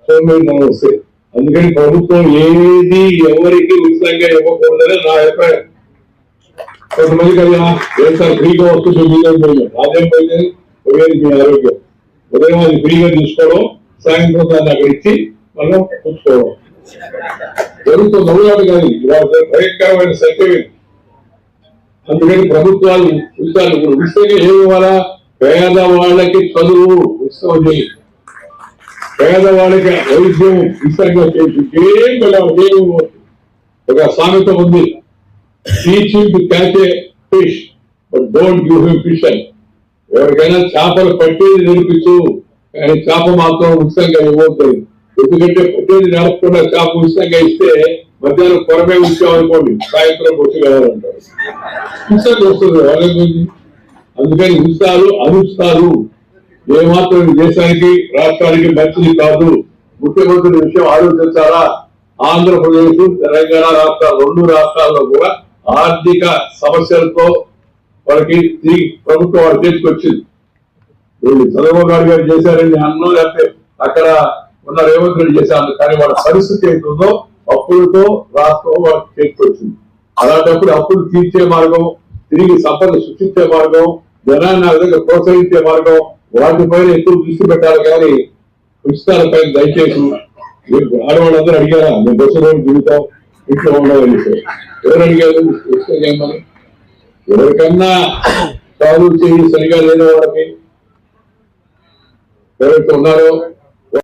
సోమేధనం వస్తాయి. అందుకని ప్రభుత్వం ఏది ఎవరికి ఉచితంగా ఇవ్వకూడదని నా అభిప్రాయం. కొంతమందికి అది ఏం సార్ ఫ్రీగా వస్తుంది మీదేం పోయింది, అదేం పోయింది, పోయేది మీ ఆరోగ్యం. ఉదయం అది ఫ్రీగా తీసుకోవడం, సాయంత్రం దాన్ని అక్కడ ఇచ్చి మనం పుచ్చుకోవడం జరుగుతుంది. నవ్వులాడు కానీ ఇవాళ భయంకరమైన సంఖ్య. అందుకని ప్రభుత్వాలు ఉచితాలు ఉచితంగా ఏమి ఇవ్వాలా? పేదవాళ్ళకి చదువు ఉచితం చేయి, పేదవాళ్ళకి వైద్యం ఉచితంగా చేసి ఏం వెళ్ళాలి. ఒక సామెత ఉంది, teaching to catch A fish but don't give him fish అని. ఎవరికైనా చేపలు పట్టేది నేర్పించు, కానీ చేప మాత్రం ఉచితంగా ఇవ్వబోతుంది. ఎందుకంటే పట్టేది నేర్పకుండా చేప ఉచితంగా ఇస్తే మధ్యాహ్నం కొరమే ఇచ్చామనుకోండి, సాయంత్రం వచ్చి కావాలంటారు. ఉచితంగా వస్తుంది వాళ్ళకి. అందుకని ఉచితాలు అనుచితాలు ఏమాత్రం దేశానికి రాష్ట్రానికి మంచిది కాదు. ముఖ్యమంత్రి విషయం ఆలోచించాలా. ఆంధ్రప్రదేశ్ తెలంగాణ రాష్ట్రాలు రెండు రాష్ట్రాల్లో కూడా ఆర్థిక సమస్యలతో వాళ్ళకి ప్రభుత్వం వాడు చేసుకొచ్చింది. చంద్రబాబు నాయుడు గారు చేశారని అన్నం, లేకపోతే అక్కడ ఉన్న రేవంత్ రెడ్డి చేశారు. కానీ వాళ్ళ పరిస్థితి ఏంటుందో అప్పులతో రాష్ట్రం వాళ్ళకి చేసుకొచ్చింది. అలాంటప్పుడు అప్పులు తీర్చే మార్గం, తిరిగి సంపద సృష్టించే మార్గం, జనాన్ని ఆ విధంగా ప్రోత్సహించే మార్గం, వాటిపైన ఎక్కువ దృష్టి పెట్టాలి. కానీ ఉచితాలపైన దయచేసి ఆడవాళ్ళందరూ అడిగారా మేము బస్సులో జీవితం ఇంట్లో ఉండవని ఎవరు అడిగారు? ఏమని ఎవరికన్నా చదువు చేయి సరిగా లేని వాళ్ళకి ఎవరైతే ఉన్నారో